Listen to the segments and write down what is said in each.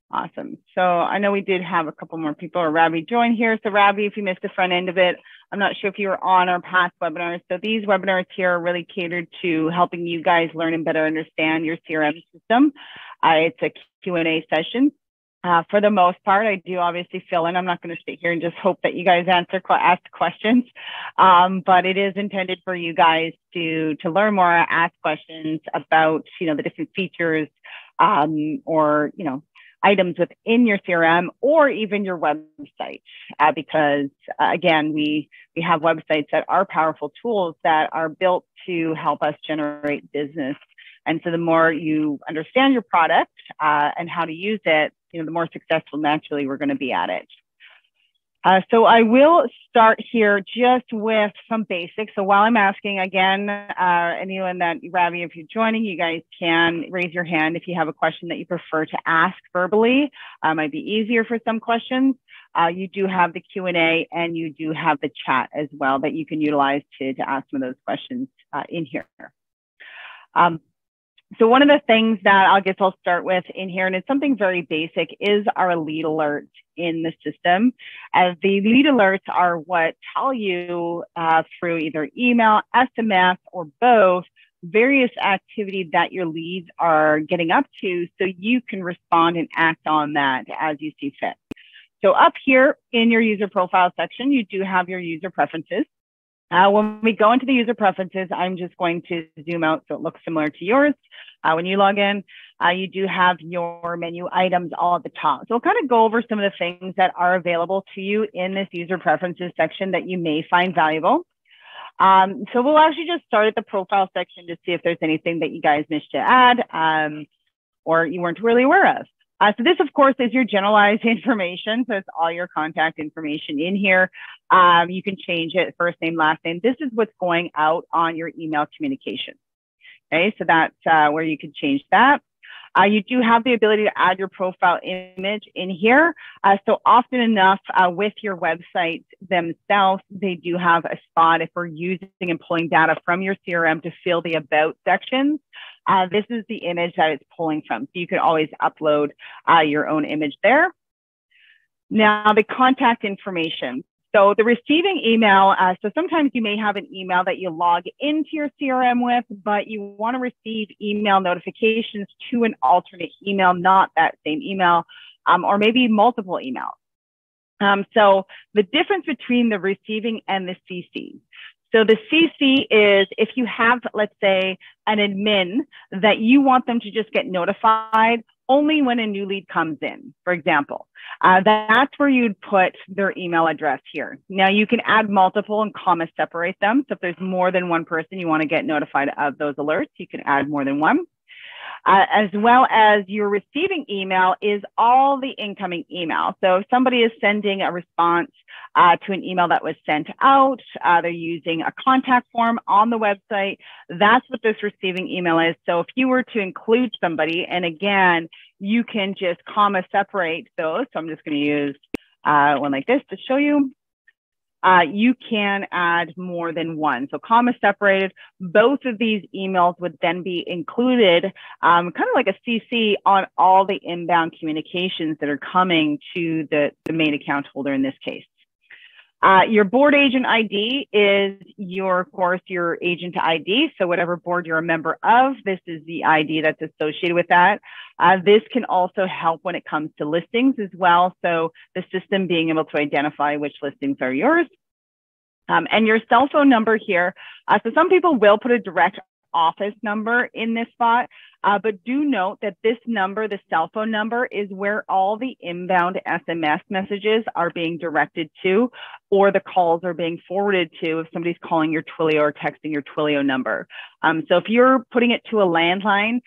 Awesome. So I know we did have a couple more people, or Ravi join here. So Ravi, if you missed the front end of it, I'm not sure if you were on our past webinars. So these webinars here are really catered to helping you guys learn and better understand your CRM system. It's a Q&A session. For the most part, I do obviously fill in. I'm not going to sit here and just hope that you guys ask questions, but it is intended for you guys to learn more, ask questions about, the different features or, items within your CRM or even your website, because again, we have websites that are powerful tools that are built to help us generate business. And so the more you understand your product and how to use it, the more successful naturally we're going to be at it. So I will start here just with some basics. So while I'm asking, again, anyone that, Ravi, if you're joining, you guys can raise your hand if you have a question that you prefer to ask verbally. Might be easier for some questions. You do have the Q&A and you do have the chat as well that you can utilize to ask some of those questions in here. So one of the things that I'll start with in here, and it's something very basic, is our lead alerts in the system. The lead alerts are what tell you through either email, SMS, or both, various activity that your leads are getting up to, so you can respond and act on that as you see fit. So up here in your user profile section, you do have your user preferences. When we go into the user preferences, I'm just going to zoom out so it looks similar to yours. When you log in, you do have your menu items all at the top. So we'll kind of go over some of the things that are available to you in this user preferences section that you may find valuable. So we'll actually just start at the profile section to see if there's anything that you guys missed to add or you weren't really aware of. So this, of course, is your generalized information. So it's all your contact information in here. You can change it, first name, last name. This is what's going out on your email communication. Okay, so that's where you can change that. You do have the ability to add your profile image in here. So often enough with your websites themselves, they do have a spot if we're using and pulling data from your CRM to fill the about sections. This is the image that it's pulling from. So you can always upload your own image there. Now, the contact information. So the receiving email, so sometimes you may have an email that you log into your CRM with, but you want to receive email notifications to an alternate email, not that same email, or maybe multiple emails. So the difference between the receiving and the CC. So the CC is if you have, let's say, an admin that you want them to just get notified only when a new lead comes in, for example. That's where you'd put their email address here. Now you can add multiple and comma separate them. So if there's more than one person you want to get notified of those alerts, you can add more than one. As well as your receiving email is all the incoming email. So if somebody is sending a response to an email that was sent out, they're using a contact form on the website, that's what this receiving email is. So if you were to include somebody, and again, you can just comma separate those. So I'm just going to use one like this to show you. You can add more than one. So comma separated, both of these emails would then be included kind of like a CC on all the inbound communications that are coming to the main account holder in this case. Your board agent ID is of course, your agent ID. So whatever board you're a member of, this is the ID that's associated with that. This can also help when it comes to listings as well. So the system being able to identify which listings are yours. And your cell phone number here. So some people will put a direct office number in this spot, but do note that this number, the cell phone number, is where all the inbound SMS messages are being directed to, or the calls are being forwarded to if somebody's calling your Twilio or texting your Twilio number. So if you're putting it to a landline,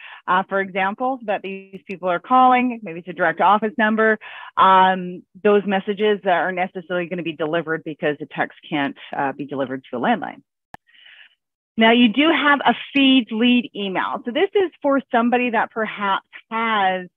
for example, that these people are calling, maybe it's a direct office number, those messages are necessarily going to be delivered because the text can't be delivered to a landline. Now you do have a feed lead email. So this is for somebody that perhaps has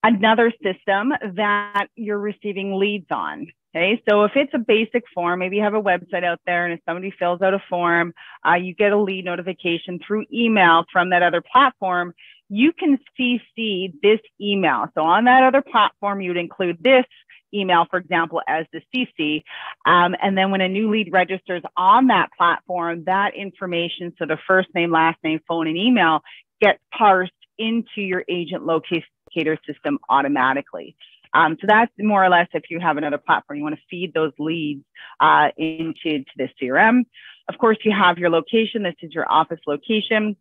another system that you're receiving leads on. Okay, so if it's a basic form, maybe you have a website out there and if somebody fills out a form, you get a lead notification through email from that other platform, you can CC this email. So on that other platform, you would include this email, for example, as the CC. And then when a new lead registers on that platform, that information, so the first name, last name, phone, and email, gets parsed into your agent locator system automatically. So that's more or less if you have another platform, you want to feed those leads into this CRM. Of course, you have your location. This is your office location.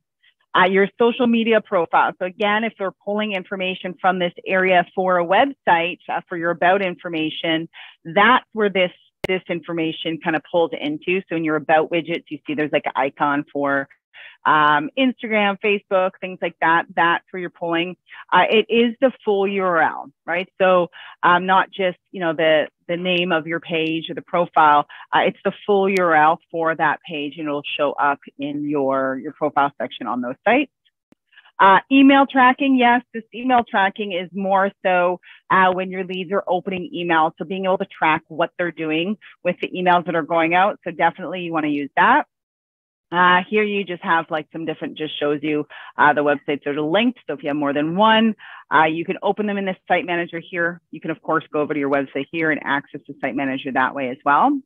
Your social media profile. So again, if they're pulling information from this area for a website, for your about information, that's where this information kind of pulls into. So in your about widgets, you see there's like an icon for Instagram, Facebook, things like that. That's where you're pulling. It is the full URL, right? So not just, you know, the name of your page or the profile. It's the full URL for that page, and it'll show up in your profile section on those sites. Email tracking, yes, this email tracking is more so when your leads are opening emails. So being able to track what they're doing with the emails that are going out. So definitely you want to use that. Here you just have like some different, just shows you the websites that are linked. So if you have more than one, you can open them in the site manager here. You can of course go over to your website here and access the site manager that way as well.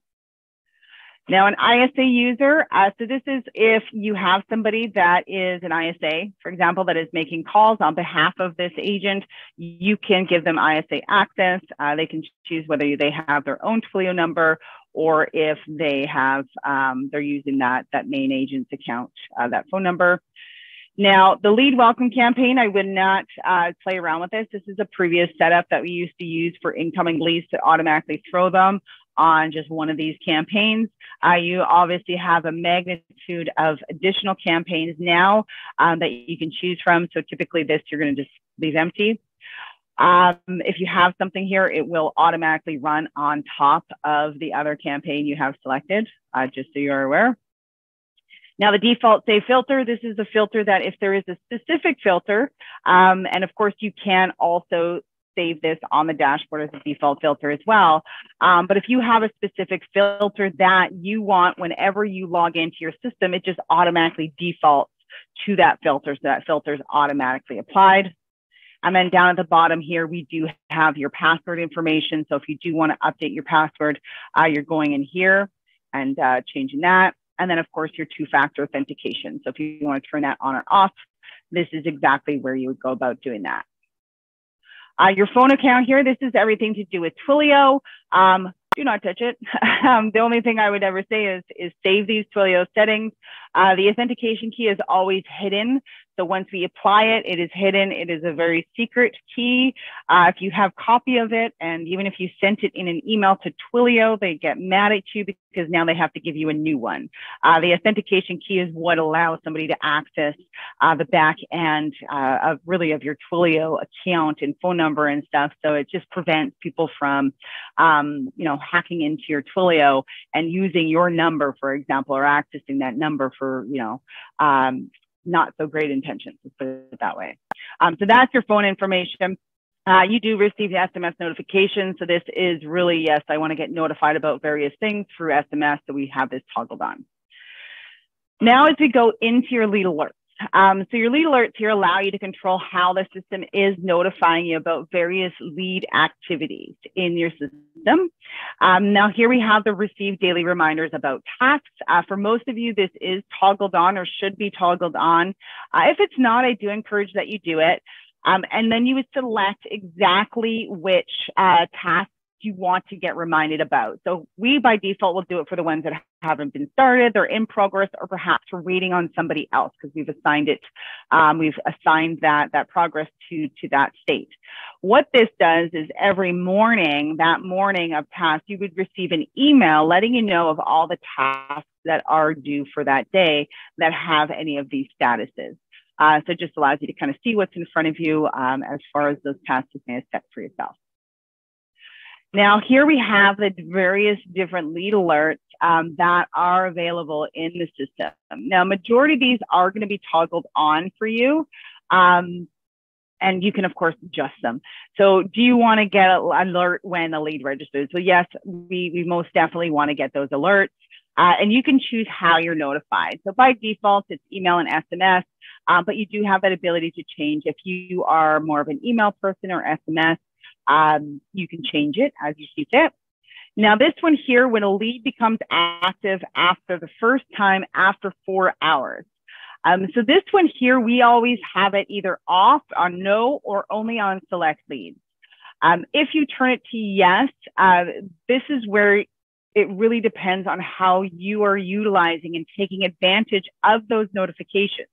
Now an ISA user, so this is if you have somebody that is an ISA, for example, that is making calls on behalf of this agent, you can give them ISA access. They can choose whether they have their own Twilio number or if they have, they're using that main agent's account, that phone number. Now, the lead welcome campaign, I would not play around with this. This is a previous setup that we used to use for incoming leads to automatically throw them on just one of these campaigns. You obviously have a magnitude of additional campaigns now that you can choose from. So typically this, you're going to just leave empty. If you have something here, it will automatically run on top of the other campaign you have selected, just so you're aware. Now, the default save filter, this is a filter that if there is a specific filter, and of course you can also save this on the dashboard as a default filter as well. But if you have a specific filter that you want, whenever you log into your system, it just automatically defaults to that filter. So that filter is automatically applied. And then down at the bottom here, we do have your password information. So if you do want to update your password, you're going in here and changing that. And then, of course, your two-factor authentication. So if you want to turn that on or off, this is exactly where you would go about doing that. Your phone account here, this is everything to do with Twilio. Do not touch it. The only thing I would ever say is save these Twilio settings. The authentication key is always hidden. So once we apply it, it is hidden. It is a very secret key. If you have a copy of it, and even if you sent it in an email to Twilio, they get mad at you because now they have to give you a new one. The authentication key is what allows somebody to access the back end of your Twilio account and phone number and stuff. So it just prevents people from, hacking into your Twilio and using your number, for example, or accessing that number for, not so great intentions, let's put it that way. So that's your phone information. You do receive the SMS notification. So this is really, yes, I want to get notified about various things through SMS. So we have this toggled on. Now, as we go into your lead alerts. So your lead alerts here allow you to control how the system is notifying you about various lead activities in your system. Now here we have the receive daily reminders about tasks. For most of you, this is toggled on or should be toggled on. If it's not, I do encourage that you do it. And then you would select exactly which tasks you want to get reminded about. So we by default will do it for the ones that haven't been started, they're in progress, or perhaps we're waiting on somebody else because we've assigned it, we've assigned that progress to that state. What this does is every morning, that morning of tasks, you would receive an email letting you know of all the tasks that are due for that day that have any of these statuses. So it just allows you to kind of see what's in front of you as far as those tasks you may have set for yourself. Now, here we have the various different lead alerts that are available in the system. Now, majority of these are going to be toggled on for you. And And you can, of course, adjust them. So do you want to get an alert when a lead registers? So yes, we most definitely want to get those alerts. And you can choose how you're notified. So by default, it's email and SMS, but you do have that ability to change. If you are more of an email person or SMS, you can change it as you see fit. Now, this one here, when a lead becomes active after the first time after 4 hours. So this one here, we always have it either off on no or only on select leads. If you turn it to yes, this is where it really depends on how you are utilizing and taking advantage of those notifications.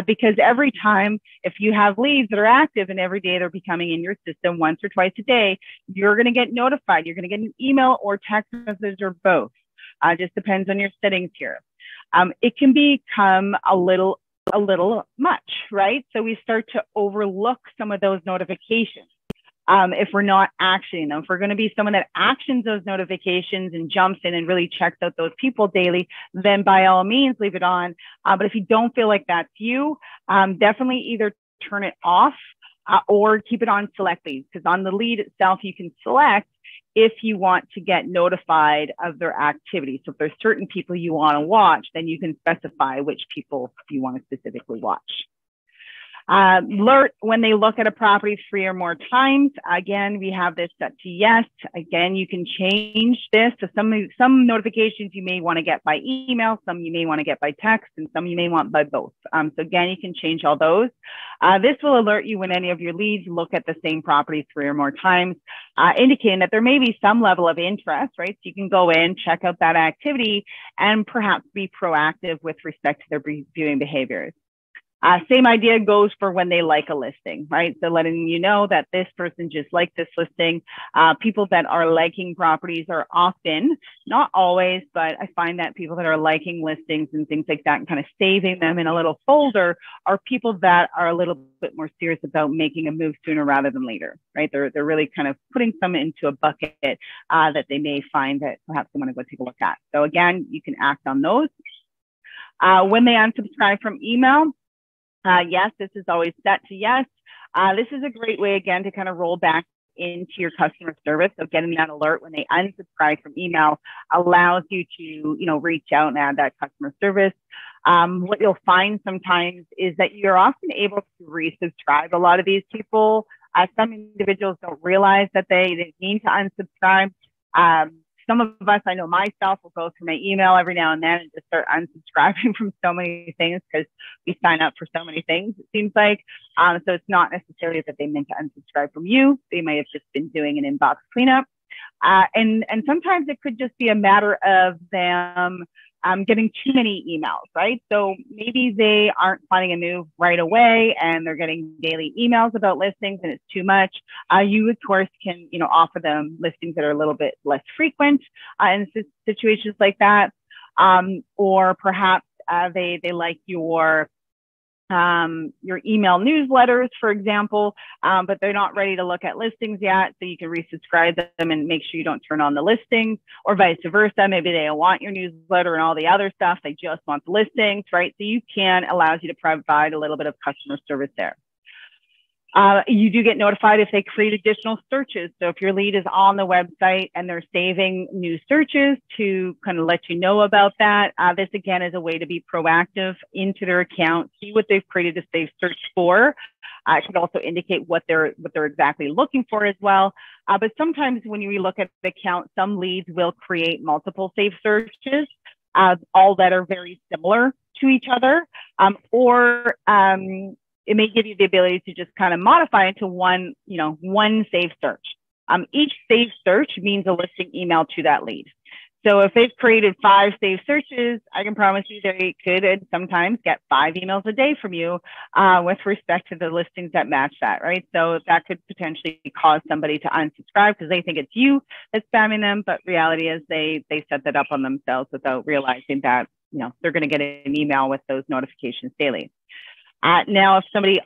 Because every time, if you have leads that are active and every day they're becoming in your system once or twice a day, you're going to get notified. You're going to get an email or text message or both. Just depends on your settings here. It can become a little much, right? So we start to overlook some of those notifications. If we're not actioning them. If we're going to be someone that actions those notifications and jumps in and really checks out those people daily, then by all means, leave it on. But if you don't feel like that's you, definitely either turn it off or keep it on select leads, because on the lead itself, you can select if you want to get notified of their activity. So if there's certain people you want to watch, then you can specify which people you want to specifically watch. Alert when they look at a property 3 or more times. Again, we have this set to yes. Again, you can change this to some notifications you may want to get by email, some you may want to get by text, and some you may want by both. So again, you can change all those. This will alert you when any of your leads look at the same property 3 or more times, indicating that there may be some level of interest, right? So you can go in, check out that activity, and perhaps be proactive with respect to their viewing behaviors. Same idea goes for when they like a listing, right? So letting you know that this person just liked this listing. People that are liking properties are often, not always, but I find that people that are liking listings and things like that and kind of saving them in a little folder are people that are a little bit more serious about making a move sooner rather than later, right? They're really kind of putting some into a bucket that they may find that perhaps they want to go take a look at. So again, you can act on those. When they unsubscribe from email, yes, this is always set to yes. This is a great way, again, to kind of roll back into your customer service. So getting that alert when they unsubscribe from email allows you to, reach out and add that customer service. What you'll find sometimes is that you're often able to resubscribe a lot of these people. Some individuals don't realize that they need to unsubscribe. Some of us, I know myself, will go through my email every now and then and just start unsubscribing from so many things because we sign up for so many things, it seems like. So it's not necessarily that they meant to unsubscribe from you. They may have just been doing an inbox cleanup. And sometimes it could just be a matter of them getting too many emails, right? So maybe they aren't finding a move right away and they're getting daily emails about listings and it's too much. You, of course, can, offer them listings that are a little bit less frequent in situations like that. Or perhaps they like your email newsletters, for example, but they're not ready to look at listings yet. So you can resubscribe them and make sure you don't turn on the listings, or vice versa. Maybe they don't want your newsletter and all the other stuff. They just want the listings, right? So you can, allows you to provide a little bit of customer service there. You do get notified if they create additional searches. So if your lead is on the website and they're saving new searches to kind of let you know about that, this again is a way to be proactive into their account, see what they've created to save search for. It could also indicate what they're exactly looking for as well. But sometimes when you look at the account, some leads will create multiple saved searches, all that are very similar to each other, or it may give you the ability to just kind of modify it to one saved search. Each saved search means a listing email to that lead. So if they've created 5 saved searches, I can promise you they could sometimes get 5 emails a day from you with respect to the listings that match that, right? So that could potentially cause somebody to unsubscribe because they think it's you that's spamming them, but reality is they set that up on themselves without realizing that they're going to get an email with those notifications daily. Now, if somebody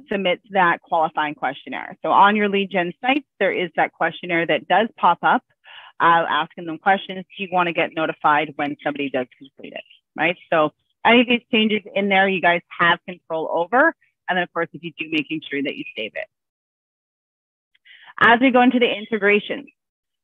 submits that qualifying questionnaire. So on your lead gen sites, there is that questionnaire that does pop up, asking them questions. You want to get notified when somebody does complete it, right? So any of these changes in there, you guys have control over, And then of course, if you do, making sure that you save it. As we go into the integrations,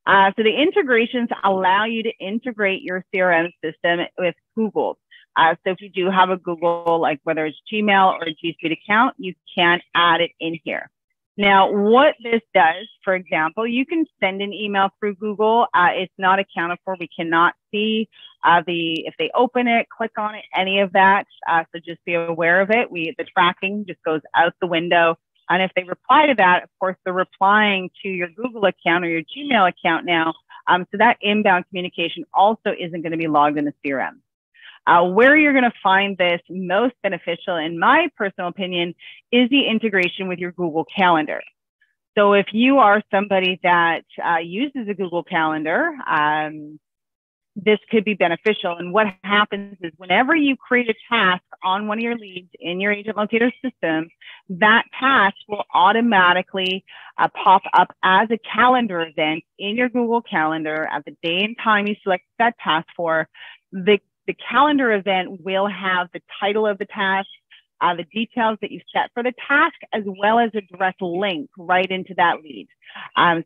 so the integrations allow you to integrate your CRM system with Google. So if you do have a Google, like whether it's Gmail or a G Suite account, you can add it in here. Now, what this does, for example, you can send an email through Google. It's not accounted for. We cannot see if they open it, click on it, any of that. So just be aware of it. The tracking just goes out the window. And if they reply to that, of course, they're replying to your Google account or your Gmail account now. So that inbound communication also isn't going to be logged in the CRM. Where you're going to find this most beneficial, in my personal opinion, is the integration with your Google Calendar. So if you are somebody that uses a Google Calendar, this could be beneficial. And what happens is whenever you create a task on one of your leads in your AgentLocator system, that task will automatically pop up as a calendar event in your Google Calendar at the day and time you select that task for. The calendar event will have the title of the task, the details that you set for the task, as well as a direct link right into that lead.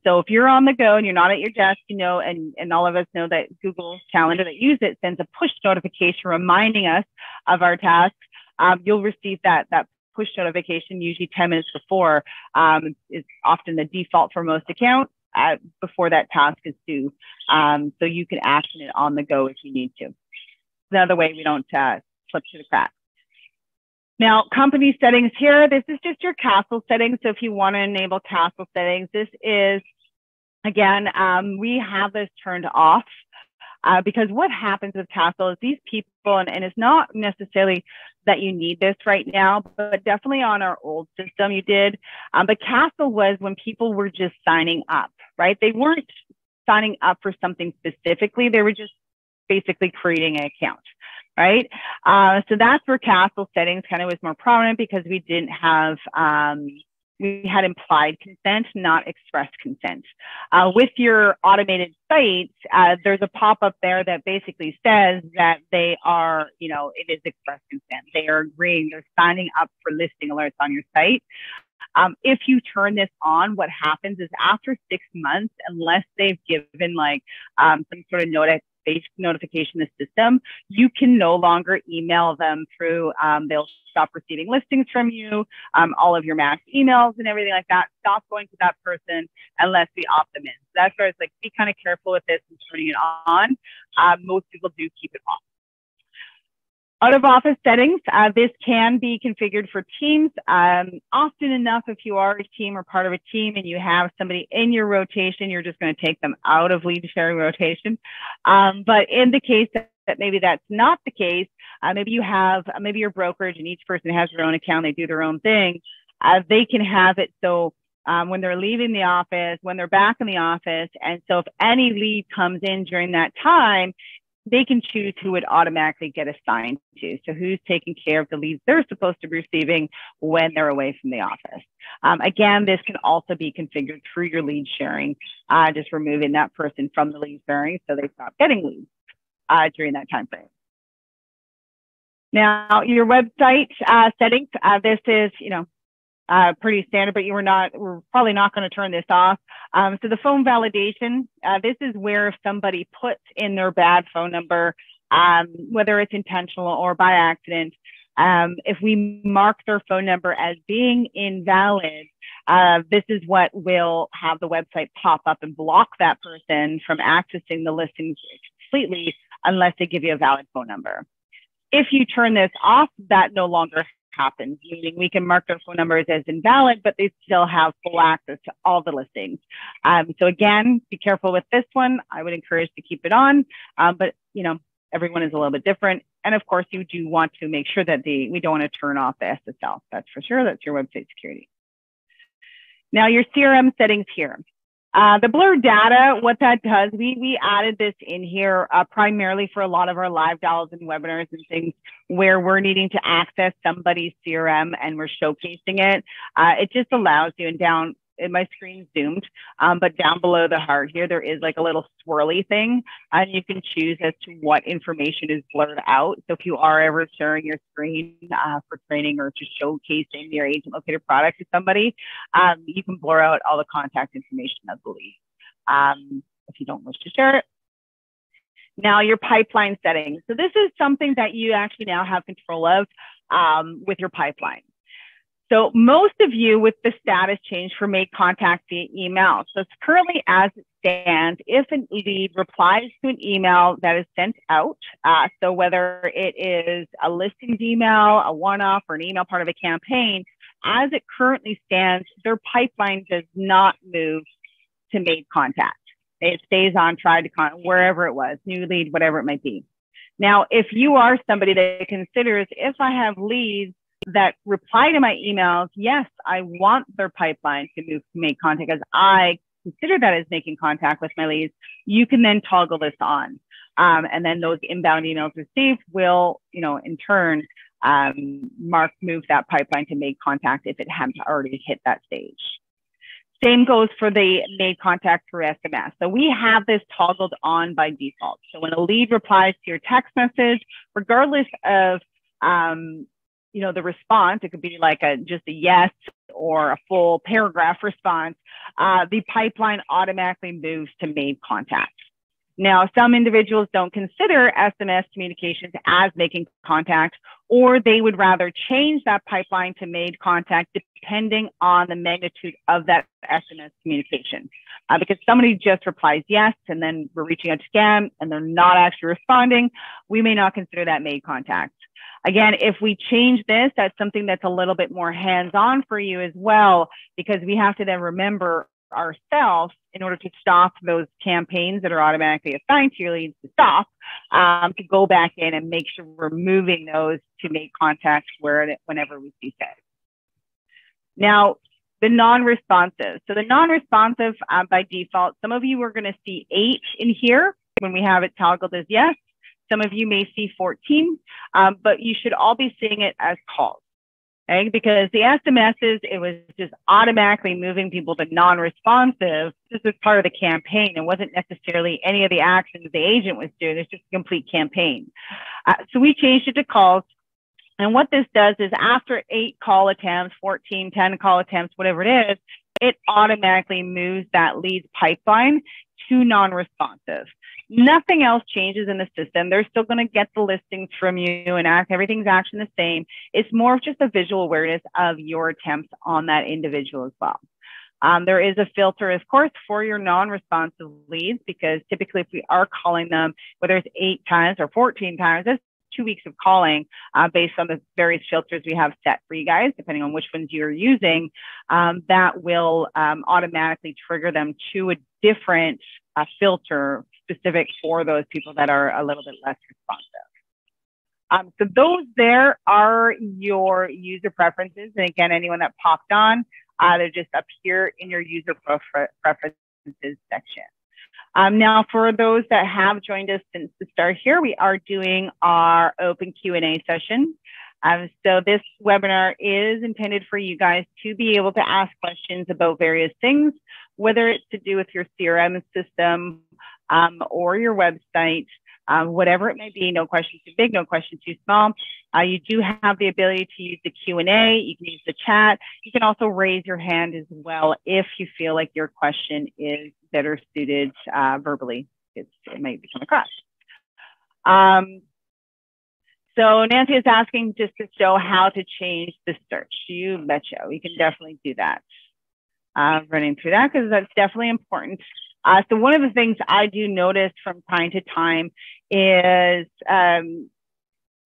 So if you're on the go and you're not at your desk, you know, and all of us know that Google Calendar that use it sends a push notification reminding us of our tasks, you'll receive that push notification usually 10 minutes before. Is often the default for most accounts before that task is due. So you can action it on the go if you need to. Another way we don't slip through the cracks. Now, company settings here, this is just your Castle settings. So if you want to enable Castle settings, this is, again, we have this turned off because what happens with Castle is these people, and it's not necessarily that you need this right now, but definitely on our old system you did. But Castle was when people were just signing up, right? They weren't signing up for something specifically. They were just basically creating an account, right? So that's where Castle settings kind of was more prominent because we didn't have, we had implied consent, not express consent. With your automated sites, there's a pop-up there that basically says that they are, you know, it is express consent. They are agreeing, they're signing up for listing alerts on your site. If you turn this on, what happens is after 6 months, unless they've given like some sort of notification to the system, you can no longer email them through, they'll stop receiving listings from you, all of your mass emails and everything like that, stop going to that person unless we opt them in. So that's where it's like, be kind of careful with this and turning it on. Most people do keep it off. Out of office settings, this can be configured for teams. Often enough, if you are a team or part of a team and you have somebody in your rotation, you're just going to take them out of lead sharing rotation. But in the case that maybe that's not the case, maybe you have, maybe your brokerage and each person has their own account, they do their own thing. They can have it so when they're leaving the office, when they're back in the office, and so if any lead comes in during that time, they can choose who would automatically get assigned to. So who's taking care of the leads they're supposed to be receiving when they're away from the office. Again, this can also be configured through your lead sharing, just removing that person from the lead sharing so they stop getting leads during that time frame. Now, your website settings, this is, you know, pretty standard, but we're probably not going to turn this off. So the phone validation, this is where if somebody puts in their bad phone number, whether it's intentional or by accident, if we mark their phone number as being invalid, this is what will have the website pop up and block that person from accessing the listings completely unless they give you a valid phone number. If you turn this off, that no longer happens, meaning we can mark their phone numbers as invalid, but they still have full access to all the listings. So again, be careful with this one. I would encourage to keep it on, but you know, everyone is a little bit different. And of course, you do want to make sure that we don't want to turn off the SSL. That's for sure. That's your website security. Now your CRM settings here. The blur data, what that does, we added this in here primarily for a lot of our live dials and webinars and things where we're needing to access somebody's CRM and we're showcasing it. It just allows you, and down my screen's zoomed, but down below the heart here, there is like a little swirly thing, and you can choose as to what information is blurred out. So if you are ever sharing your screen for training or just showcasing your Agent Locator product to somebody, you can blur out all the contact information of the lead if you don't wish to share it. Now, your pipeline settings. So this is something that you actually now have control of with your pipeline. So most of you with the status change for make contact via email. So it's currently as it stands, if an lead replies to an email that is sent out, so whether it is a listings email, a one-off, or an email part of a campaign, as it currently stands, their pipeline does not move to made contact. It stays on tried to contact, wherever it was, new lead, whatever it might be. Now, if you are somebody that considers, if I have leads that reply to my emails, yes, I want their pipeline to move to make contact, as I consider that as making contact with my leads, you can then toggle this on. And then those inbound emails received will, in turn, move that pipeline to make contact if it hadn't already hit that stage. Same goes for the made contact through SMS. So we have this toggled on by default. So when a lead replies to your text message, regardless of the response, it could be like just a yes or a full paragraph response, the pipeline automatically moves to made contact. Now, some individuals don't consider SMS communications as making contact, or they would rather change that pipeline to made contact depending on the magnitude of that SMS communication. Because somebody just replies yes, and then we're reaching out to scam, and they're not actually responding, we may not consider that made contact. Again, if we change this, that's something that's a little bit more hands-on for you as well, because we have to then remember ourselves in order to stop those campaigns that are automatically assigned to your leads to stop, to go back in and make sure we're moving those to make contact whenever we see fit. Now, the non-responsive. So the non-responsive by default, some of you are going to see 8 in here when we have it toggled as yes. Some of you may see 14, but you should all be seeing it as calls. Okay? Because the SMSs, it was just automatically moving people to non-responsive. This was part of the campaign. It wasn't necessarily any of the actions the agent was doing. It's just a complete campaign. So we changed it to calls. And what this does is after 8 call attempts, 14, 10 call attempts, whatever it is, it automatically moves that lead pipeline to non-responsive. Nothing else changes in the system. They're still going to get the listings from you and everything's actually the same. It's more of just a visual awareness of your attempts on that individual as well. There is a filter, of course, for your non-responsive leads, because typically if we are calling them, whether it's 8 times or 14 times, that's 2 weeks of calling based on the various filters we have set for you guys, depending on which ones you're using, that will automatically trigger them to a different filter specific for those people that are a little bit less responsive. So those there are your user preferences. And again, anyone that popped on, they're just up here in your user preferences section. Now, for those that have joined us since the start here, we are doing our open Q&A session. So this webinar is intended for you guys to be able to ask questions about various things, whether it's to do with your CRM system or your website, whatever it may be. No question too big, no question too small. You do have the ability to use the Q&A. You can use the chat. You can also raise your hand as well if you feel like your question is better suited verbally. It might come across. So Nancy is asking just to show how to change the search. You betcha. We can definitely do that. Running through that because that's definitely important. So one of the things I do notice from time to time is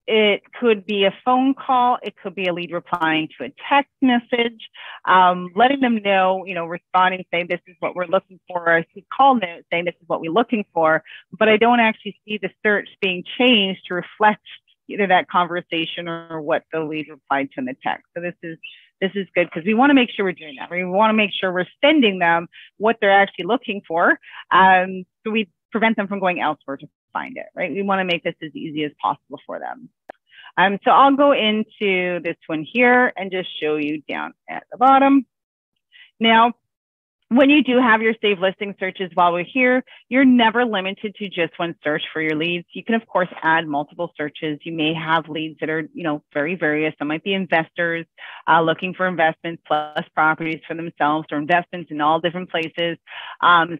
it could be a phone call, it could be a lead replying to a text message, letting them know, responding, saying this is what we're looking for, or a call note saying this is what we're looking for, but I don't actually see the search being changed to reflect either that conversation or what the lead replied to in the text. So this is good because we want to make sure we're doing that. We want to make sure we're sending them what they're actually looking for, so we prevent them from going elsewhere to find it, right? We want to make this as easy as possible for them. So I'll go into this one here and just show you down at the bottom. Now, When you do have your save listing searches while we're here, you're never limited to just one search for your leads. You can, of course, add multiple searches. You may have leads that are, very various. Some might be investors looking for investments plus properties for themselves, or investments in all different places.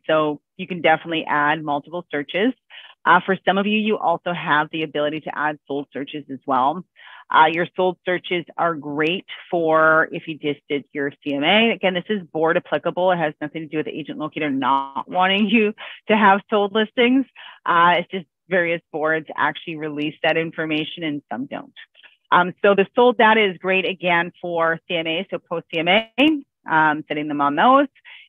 So you can definitely add multiple searches. For some of you, you also have the ability to add sold searches as well. Your sold searches are great for if you just did your CMA. Again, this is board applicable. It has nothing to do with AgentLocator not wanting you to have sold listings. It's just various boards actually release that information and some don't. So the sold data is great, again, for CMA, so post CMA, setting them on those.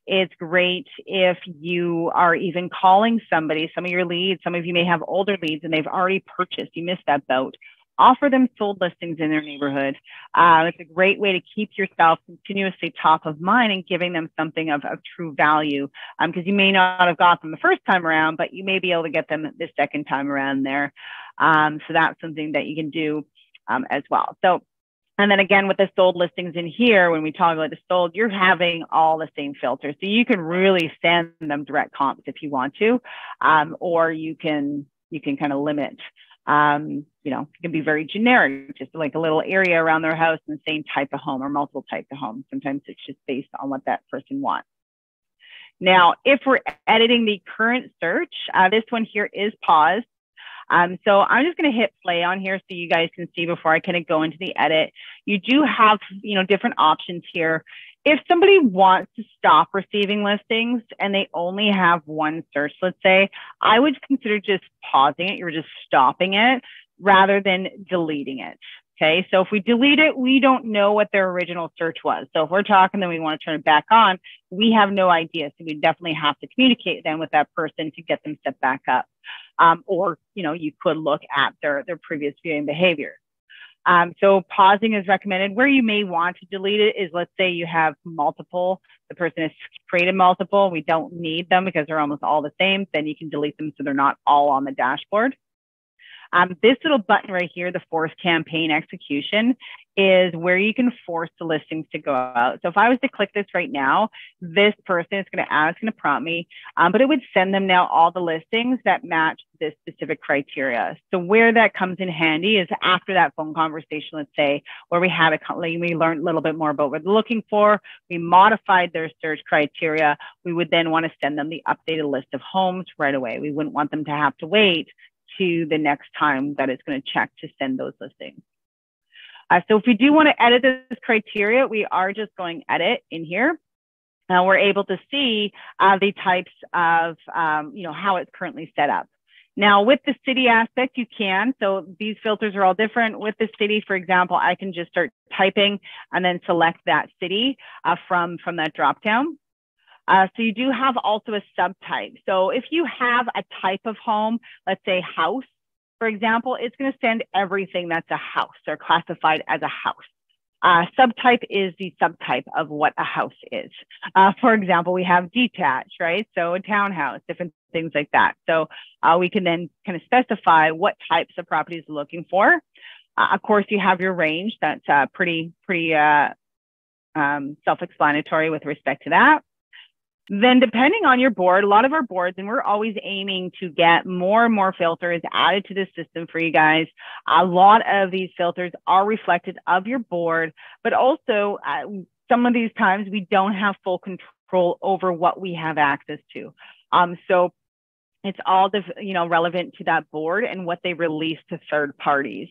It's great if you are even calling somebody, some of your leads, some of you may have older leads and they've already purchased, you missed that boat. Offer them sold listings in their neighborhood. It's a great way to keep yourself continuously top of mind and giving them something of true value, because you may not have got them the first time around, but you may be able to get them the second time around there. So that's something that you can do as well. So, and then again, with the sold listings in here, when we talk about the sold, you're having all the same filters. So you can really send them direct comps if you want to, or you can kind of limit. It can be very generic, just like a little area around their house and the same type of home or multiple types of homes. Sometimes it's just based on what that person wants. Now, if we're editing the current search, this one here is paused. So I'm just going to hit play on here so you guys can see before I kind of go into the edit. You do have, different options here. If somebody wants to stop receiving listings and they only have one search, let's say, I would consider just pausing it. You're just stopping it rather than deleting it. Okay, so if we delete it, we don't know what their original search was. So if we're talking, then we want to turn it back on, we have no idea. So we definitely have to communicate then with that person to get them set back up. Or, you could look at their previous viewing behavior. So pausing is recommended. Where you may want to delete it is, let's say you have multiple, the person has created multiple, we don't need them because they're almost all the same, then you can delete them so they're not all on the dashboard. This little button right here, the force campaign execution, is where you can force the listings to go out. So if I was to click this right now, this person is going to prompt me, but it would send them now all the listings that match this specific criteria. So where that comes in handy is after that phone conversation, let's say, where we had we learned a little bit more about what they're looking for, we modified their search criteria, we would then want to send them the updated list of homes right away. We wouldn't want them to have to wait to the next time that it's going to check to send those listings. So if we do want to edit this criteria, we are just going edit in here. We're able to see the types of, how it's currently set up. Now with the city aspect, you can, so these filters are all different. With the city, for example, I can just start typing and then select that city from that dropdown. So you do have also a subtype. So if you have a type of home, let's say house, for example, it's going to send everything that's a house or classified as a house. Subtype is the subtype of what a house is. For example, we have detached, right? So a townhouse, different things like that. So we can then kind of specify what types of properties we're looking for. Of course, you have your range. That's pretty self-explanatory with respect to that. Then depending on your board, a lot of our boards, and we're always aiming to get more and more filters added to the system for you guys. A lot of these filters are reflected of your board, but also some of these times we don't have full control over what we have access to. So it's all relevant to that board and what they release to third parties.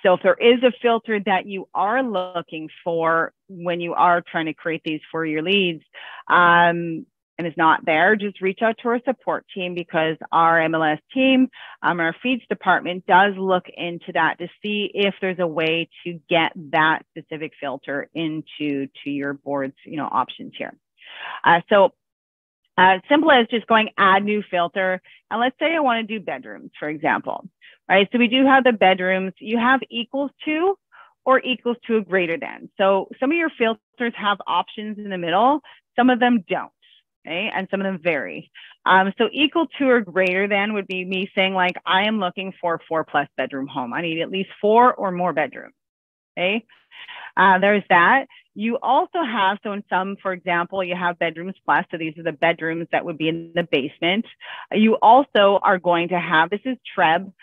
So if there is a filter that you are looking for when you are trying to create these for your leads, and it's not there, just reach out to our support team, because our MLS team, our feeds department does look into that to see if there's a way to get that specific filter into your board's options here. Simple as just going add new filter. And let's say I want to do bedrooms, for example, right? So we do have the bedrooms. You have equals to or equals to or greater than. So some of your filters have options in the middle. Some of them don't, okay? And some of them vary. So equal to or greater than would be me saying, like, I am looking for a 4+ bedroom home. I need at least 4 or more bedrooms. okay? There's that. You also have, so in some, for example, you have bedrooms plus, so these are the bedrooms that would be in the basement. You also are going to have, this is Treb,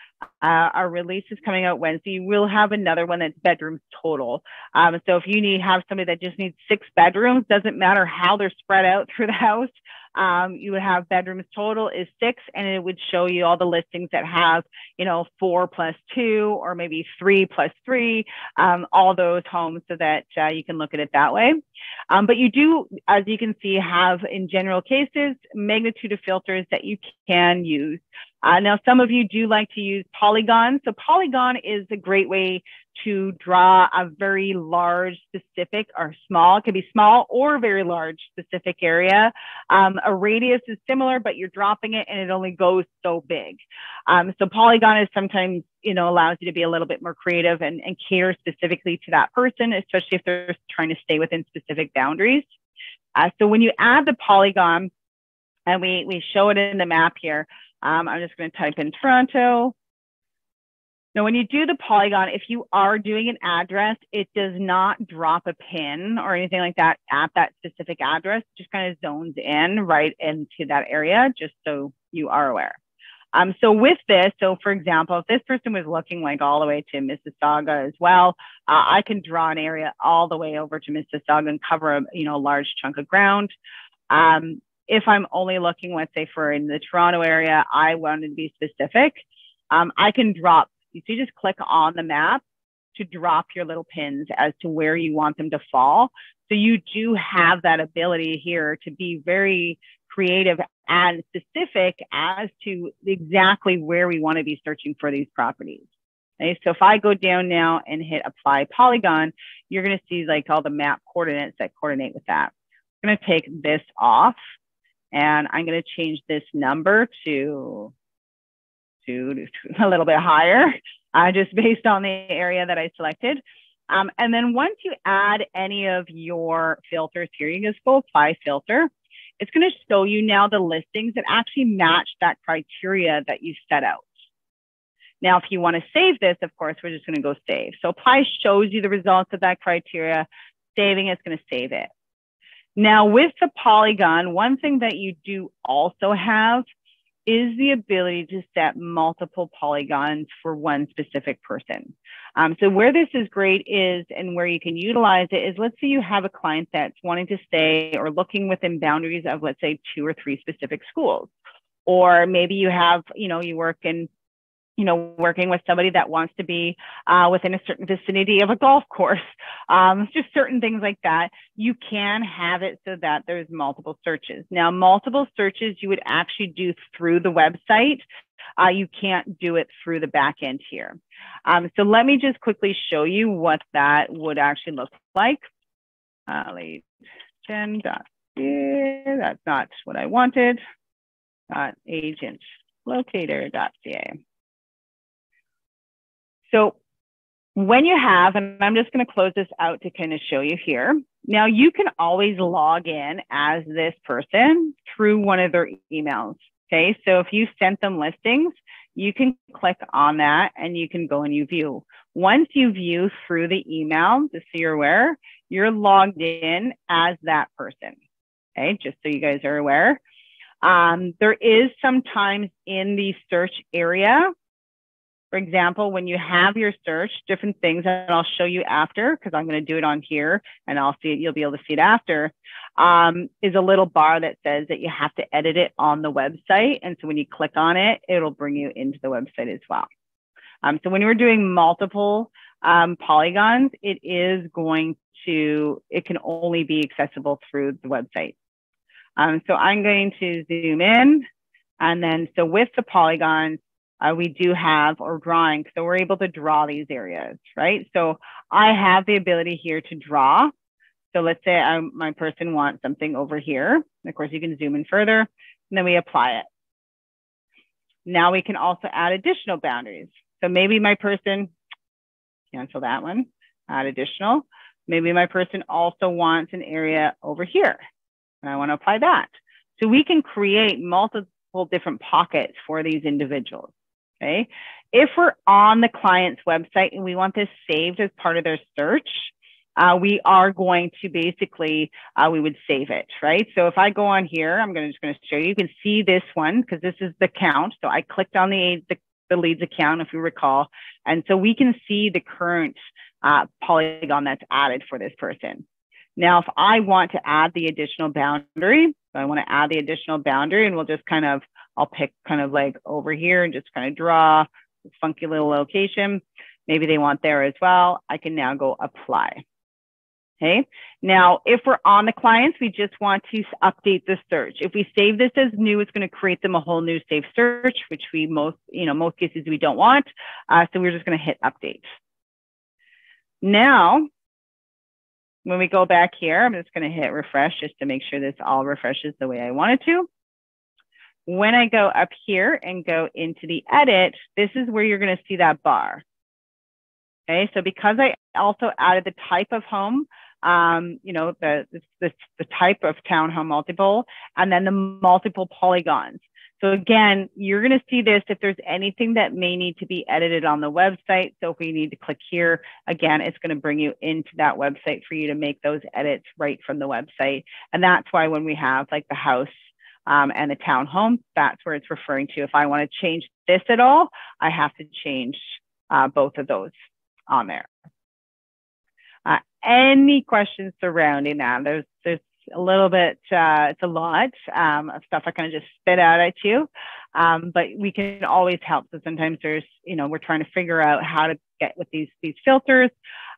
our release is coming out Wednesday. We'll have another one that's bedrooms total. So if you have somebody that just needs 6 bedrooms, doesn't matter how they're spread out through the house, you would have bedrooms total is 6, and it would show you all the listings that have, 4 plus 2, or maybe 3 plus 3, all those homes, so that you can look at it that way. But you do, as you can see, have in general cases, magnitude of filters that you can use. Now, some of you do like to use Polygons. So Polygon is a great way to draw a very large, specific, or small, it could be small or very large specific area. A radius is similar, but you're dropping it and it only goes so big. So Polygon is sometimes, allows you to be a little bit more creative and cater specifically to that person, especially if they're trying to stay within specific boundaries. So when you add the Polygon, and we show it in the map here, I'm just going to type in Toronto. Now, when you do the Polygon, if you are doing an address, it does not drop a pin or anything like that at that specific address. It just kind of zones in right into that area, just so you are aware. So with this, so for example, if this person was looking like all the way to Mississauga as well, I can draw an area all the way over to Mississauga and cover a large chunk of ground. If I'm only looking, let's say for in the Toronto area, I wanted to be specific, I can drop, you just click on the map to drop your little pins as to where you want them to fall. So you do have that ability here to be very creative and specific as to exactly where we want to be searching for these properties. Okay, so if I go down now and hit apply Polygon, you're going to see like all the map coordinates that coordinate with that. I'm going to take this off. And I'm going to change this number to a little bit higher, just based on the area that I selected. And then once you add any of your filters here, you can just go apply filter. It's going to show you now the listings that actually match that criteria that you set out. Now, if you want to save this, of course, we're just going to go save. So apply shows you the results of that criteria. Saving it's going to save it. Now, with the Polygon, one thing that you do also have is the ability to set multiple polygons for one specific person. So where this is great is, and where you can utilize it is, let's say you have a client that's wanting to stay or looking within boundaries of, let's say, 2 or 3 specific schools. Or maybe you have, you work in working with somebody that wants to be within a certain vicinity of a golf course, just certain things like that. You can have it so that there's multiple searches. Now, multiple searches you would actually do through the website. You can't do it through the back end here. So let me just quickly show you what that would actually look like. Agent.ca, that's not what I wanted. AgentLocator.ca. So when you have, and I'm just going to close this out to kind of show you here. Now you can always log in as this person through one of their emails. Okay, so if you sent them listings, you can click on that and you can go and you view. Once you view through the email, just so you're aware, you're logged in as that person. Okay, just so you guys are aware. There is sometimes in the search area, for example, when you have your search, different things, and I'll show you after, because I'm going to do it on here, and I'll see it, you'll be able to see it after, is a little bar that says that you have to edit it on the website. And so when you click on it, it'll bring you into the website as well. So when we're doing multiple polygons, it can only be accessible through the website. So I'm going to zoom in, and then, so with the polygons, we do have, or drawing, so we're able to draw these areas, right? So I have the ability here to draw. So let's say my person wants something over here. Of course, you can zoom in further, and then we apply it. Now we can also add additional boundaries. So maybe my person, cancel that one, add additional. Maybe my person also wants an area over here, and I want to apply that. So we can create multiple different pockets for these individuals. Okay. if we're on the client's website and we want this saved as part of their search, we are going to basically, we would save it, right? So if I go on here, I'm just going to show you, you can see this one because this is the count. So I clicked on the leads account, if you recall. And so we can see the current polygon that's added for this person. Now, if I want to add the additional boundary, so I want to add the additional boundary, and we'll just kind of, I'll pick kind of like over here and just kind of draw a funky little location. Maybe they want there as well. I can now go apply. Okay. Now, if we're on the clients, we just want to update the search. If we save this as new, it's going to create them a whole new saved search, which we most cases we don't want. So we're just going to hit update. Now, when we go back here, I'm just going to hit refresh just to make sure this all refreshes the way I want it to. When I go up here and go into the edit, this is where you're going to see that bar. Okay, so because I also added the type of home, the type of townhome multiple, and then the multiple polygons. So again, you're going to see this if there's anything that may need to be edited on the website. So if we need to click here, again, it's going to bring you into that website for you to make those edits right from the website. And that's why when we have like the house and the townhome, that's where it's referring to. If I want to change this at all, I have to change both of those on there. Any questions surrounding that? There's a little bit, it's a lot of stuff I kind of just spit out at you, but we can always help. So sometimes there's, we're trying to figure out how to get with these filters,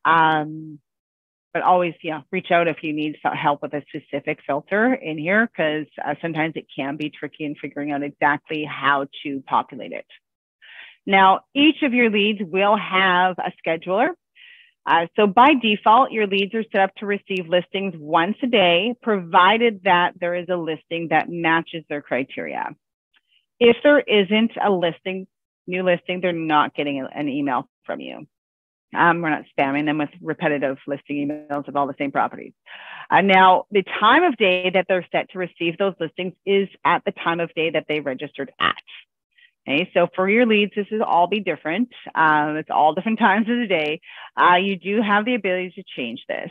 but always, reach out if you need help with a specific filter in here, because sometimes it can be tricky in figuring out exactly how to populate it. Now, each of your leads will have a scheduler. So by default, your leads are set up to receive listings once a day, provided that there is a listing that matches their criteria. If there isn't a new listing, they're not getting an email from you. We're not spamming them with repetitive listing emails of all the same properties. Now, the time of day that they're set to receive those listings is at the time of day that they registered at. Okay, so for your leads, this will all be different. It's all different times of the day. You do have the ability to change this.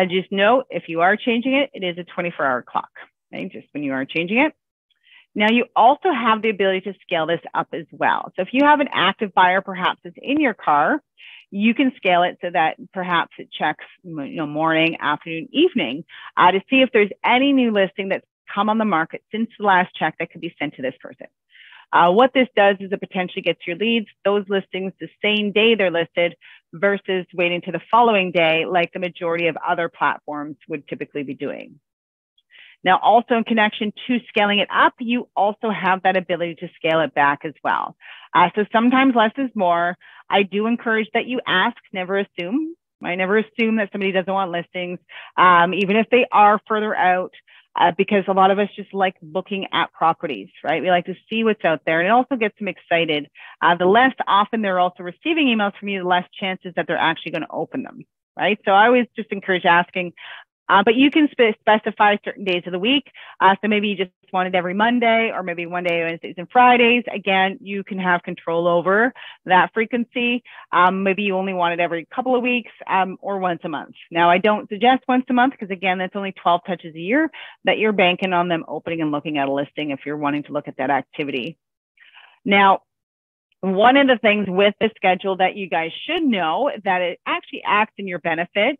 Just note, if you are changing it, it is a 24-hour clock, okay, just when you are changing it. Now, you also have the ability to scale this up as well. So if you have an active buyer, perhaps it's in your car, you can scale it so that perhaps it checks morning, afternoon, evening to see if there's any new listing that's come on the market since the last check that could be sent to this person. What this does is it potentially gets your leads, those listings the same day they're listed versus waiting to the following day like the majority of other platforms would typically be doing. Now, also in connection to scaling it up, you also have that ability to scale it back as well. So sometimes less is more. I do encourage that you ask, never assume. I never assume that somebody doesn't want listings, even if they are further out. Because a lot of us just like looking at properties, right? We like to see what's out there, and it also gets them excited. The less often they're also receiving emails from you, the less chances that they're actually going to open them, right? So I always just encourage asking, but you can specify certain days of the week. So maybe you just want it every Monday, or maybe one day Wednesdays and Fridays. Again, you can have control over that frequency. Maybe you only want it every couple of weeks or once a month. Now, I don't suggest once a month because, again, that's only 12 touches a year that you're banking on them opening and looking at a listing if you're wanting to look at that activity. Now, one of the things with the schedule that you guys should know that it actually acts in your benefit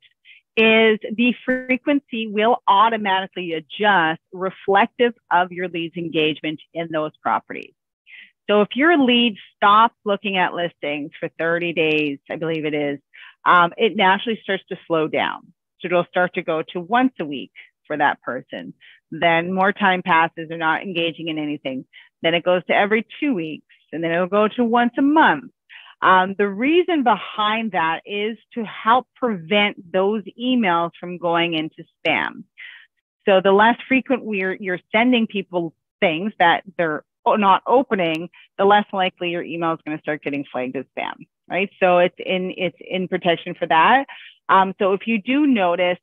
is the frequency will automatically adjust reflective of your lead's engagement in those properties. So if your lead stops looking at listings for 30 days, I believe it is, it naturally starts to slow down. So it'll start to go to once a week for that person. Then more time passes, they're not engaging in anything. Then it goes to every 2 weeks, and then it'll go to once a month. The reason behind that is to help prevent those emails from going into spam. So the less frequent you're sending people things that they're not opening, the less likely your email is going to start getting flagged as spam, right? So it's in protection for that. So if you do notice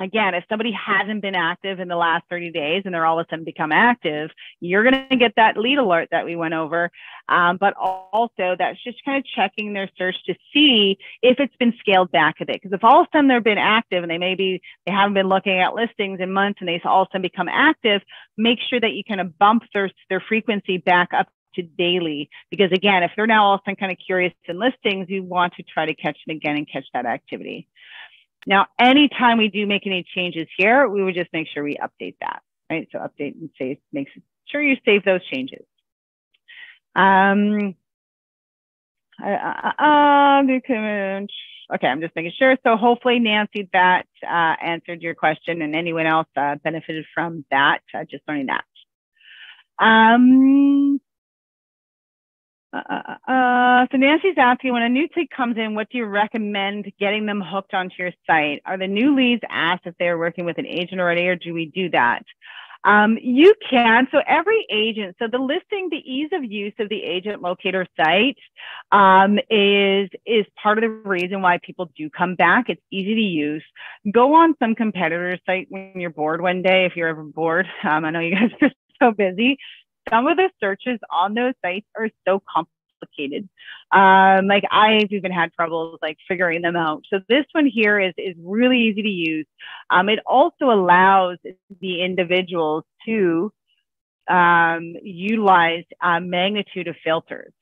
again, if somebody hasn't been active in the last 30 days and they're all of a sudden become active, you're going to get that lead alert that we went over. But also that's just kind of checking their search to see if it's been scaled back a bit. Because if all of a sudden they've been active and they haven't been looking at listings in months and they all of a sudden become active, make sure that you kind of bump their frequency back up to daily. Because again, if they're now all of a sudden kind of curious in listings, you want to try to catch it again and catch that activity. Now, anytime we do make any changes here, we would just make sure we update that, right? So update and save, make sure you save those changes. Okay, I'm just making sure. So hopefully, Nancy, that answered your question, and anyone else benefited from that, just learning that. So Nancy's asking, when a new lead comes in, what do you recommend getting them hooked onto your site? Are the new leads asked if they're working with an agent already, or do we do that? You can. So every agent, so the listing, the ease of use of the AgentLocator site is part of the reason why people do come back. It's easy to use. Go on some competitor site when you're bored one day, if you're ever bored. I know you guys are so busy. Some of the searches on those sites are so complicated. Like I've even had troubles like figuring them out. So this one here is really easy to use. It also allows the individuals to utilize a magnitude of filters.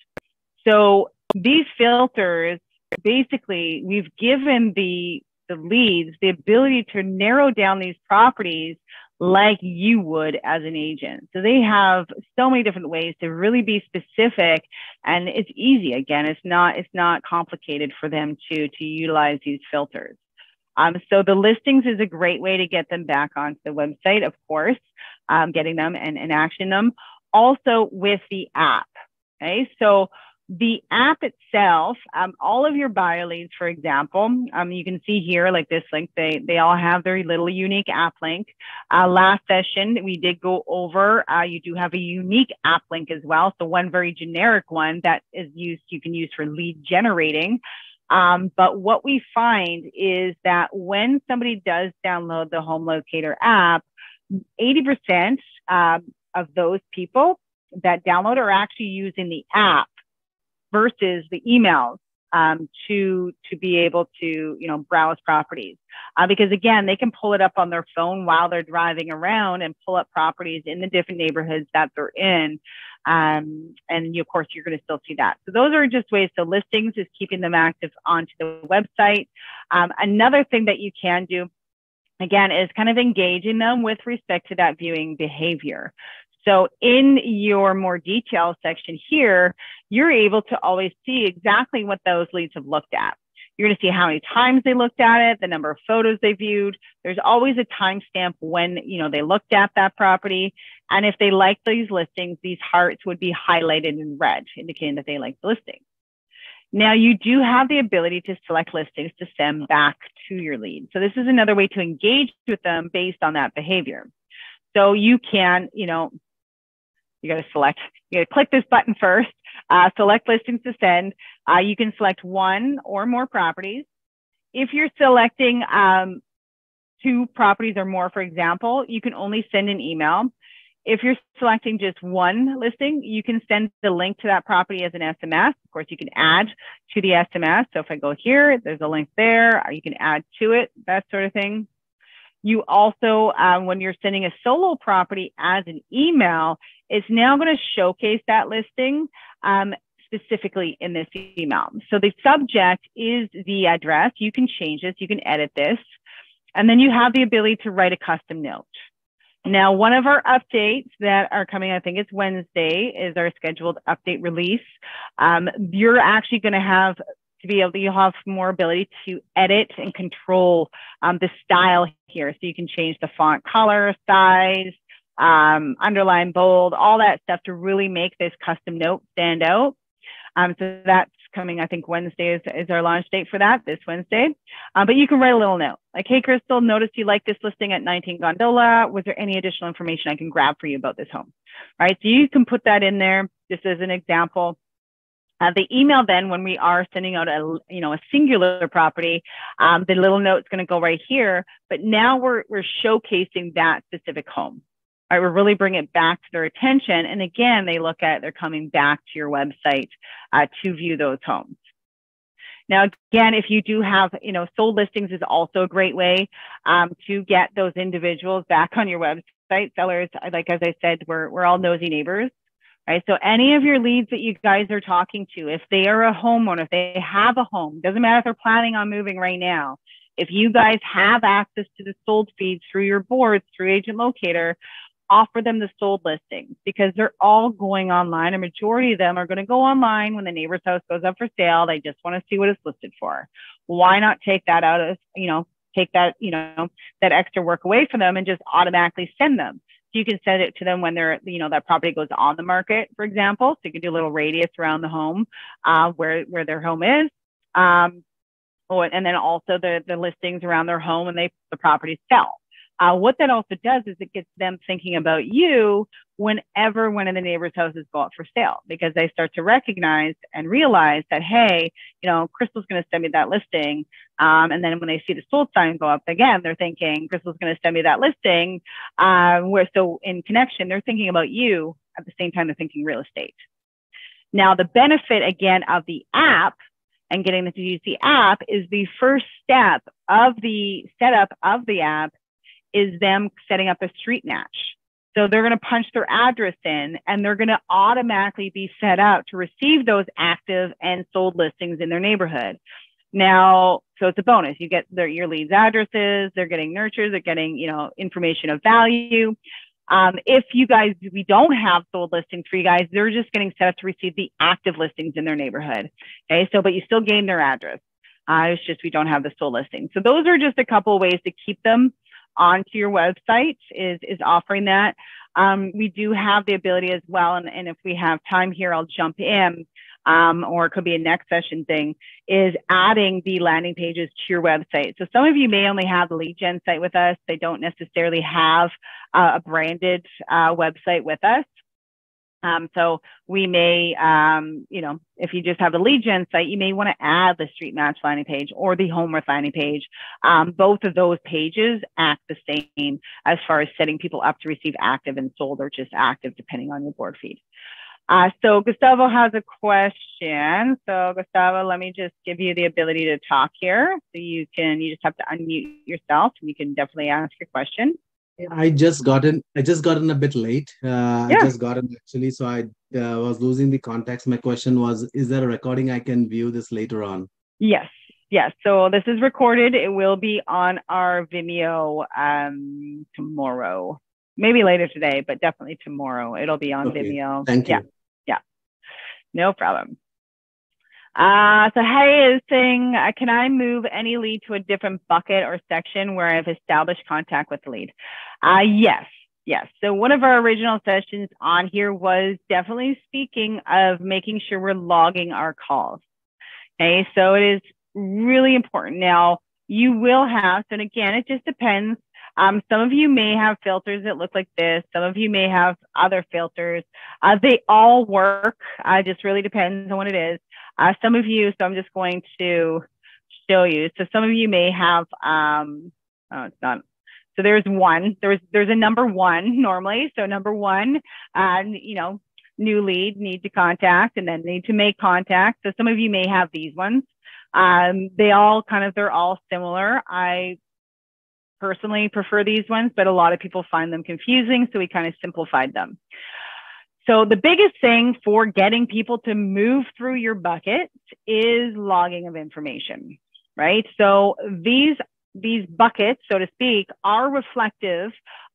So these filters, basically, we've given the leads the ability to narrow down these properties like you would as an agent. So they have so many different ways to really be specific, and it's easy. Again, it's not complicated for them to utilize these filters. So the listings is a great way to get them back onto the website, of course, getting them and actioning them. Also with the app, okay? So the app itself, all of your buyer leads, for example, you can see here, like this link, they all have their little unique app link. Last session, we did go over, you do have a unique app link as well. So one very generic one that is used, you can use for lead generating. But what we find is that when somebody does download the Home Locator app, 80% of those people that download are actually using the app versus the emails to be able to, browse properties. Because again, they can pull it up on their phone while they're driving around and pull up properties in the different neighborhoods that they're in. And of course, you're going to still see that. So those are just ways. So listings is keeping them active onto the website. Another thing that you can do, again, is kind of engaging them with respect to that viewing behavior. So in your more detailed section here, you're able to always see exactly what those leads have looked at. You're going to see how many times they looked at it, the number of photos they viewed. There's always a timestamp when they looked at that property. And if they like these listings, these hearts would be highlighted in red, indicating that they like the listing. Now, you do have the ability to select listings to send back to your lead. So this is another way to engage with them based on that behavior. So you can, you got to click this button first, select listings to send. You can select one or more properties. If you're selecting 2 properties or more, for example, you can only send an email. If you're selecting just one listing, you can send the link to that property as an SMS. Of course, you can add to the SMS. So if I go here, there's a link there, you can add to it, that sort of thing. You also, when you're sending a solo property as an email, it's now going to showcase that listing specifically in this email. So the subject is the address. You can change this. You can edit this. And then you have the ability to write a custom note. Now, one of our updates that are coming, I think it's Wednesday, is our scheduled update release. You're actually going to have you'll have more ability to edit and control the style here. So you can change the font color, size, underline, bold, all that stuff to really make this custom note stand out. So that's coming, I think Wednesday is our launch date for that, this Wednesday. But you can write a little note like, hey, Crystal, noticed you like this listing at 19 Gondola. Was there any additional information I can grab for you about this home? All right, so you can put that in there just as an example. The email then, when we are sending out a singular property, the little note's going to go right here. But now we're showcasing that specific home. All right, we're really bringing it back to their attention. And again, they're coming back to your website to view those homes. Now, again, if you do have, sold listings is also a great way to get those individuals back on your website. Sellers, like as I said, we're all nosy neighbors. Right. So any of your leads that you guys are talking to, if they are a homeowner, if they have a home, doesn't matter if they're planning on moving right now. If you guys have access to the sold feeds through your boards, through AgentLocator, offer them the sold listings because they're all going online. A majority of them are going to go online when the neighbor's house goes up for sale. They just want to see what it's listed for. Why not take that out of, take that, that extra work away from them and just automatically send them? So you can send it to them when they're, that property goes on the market, for example. So you can do a little radius around the home where their home is. And then also the listings around their home when the properties sell. What that also does is it gets them thinking about you whenever one of the neighbors' houses go up for sale, because they start to recognize and realize that, hey, Crystal's going to send me that listing. And then when they see the sold sign go up again, they're thinking Crystal's going to send me that listing. So in connection, they're thinking about you at the same time they're thinking real estate. Now, the benefit again of the app and getting them to use the app is the first step of the setup of the app is them setting up a street match. So they're going to punch their address in and they're going to automatically be set up to receive those active and sold listings in their neighborhood. Now, so it's a bonus. You get your leads' addresses, they're getting nurtures, they're getting, information of value. If we don't have sold listings for you guys, they're just getting set up to receive the active listings in their neighborhood. Okay, so, but you still gain their address. It's just we don't have the sold listings. So those are just a couple of ways to keep them onto your website is offering that. We do have the ability as well, and if we have time here, I'll jump in, or it could be a next session thing, is adding the landing pages to your website. So some of you may only have the lead gen site with us. They don't necessarily have a branded website with us. So we may, if you just have a lead gen site, you may want to add the street match landing page or the homeworth landing page. Both of those pages act the same as far as setting people up to receive active and sold, or just active, depending on your board feed. So Gustavo has a question. So Gustavo, let me just give you the ability to talk here. So you just have to unmute yourself and you can definitely ask your question. I just got in a bit late. I just got in actually, so I was losing the context. My question was, is there a recording I can view this later on? Yes. So this is recorded. It will be on our Vimeo tomorrow. Maybe later today, but definitely tomorrow. It'll be on Vimeo. Thank you. Yeah. No problem. So Harry is saying, can I move any lead to a different bucket or section where I've established contact with the lead? Yes. So one of our original sessions on here was definitely speaking of making sure we're logging our calls. Okay, so it is really important. Now, you will have, and again, it just depends. Some of you may have filters that look like this. Some of you may have other filters. They all work. It just really depends on what it is. Some of you, so I'm just going to show you. So some of you may have, it's not. So there's one. There's a number one normally. So number one, new lead, need to contact, and then need to make contact. So some of you may have these ones. They're all similar. I personally prefer these ones, but a lot of people find them confusing, so we kind of simplified them. So the biggest thing for getting people to move through your bucket is logging of information, right? So these buckets, so to speak, are reflective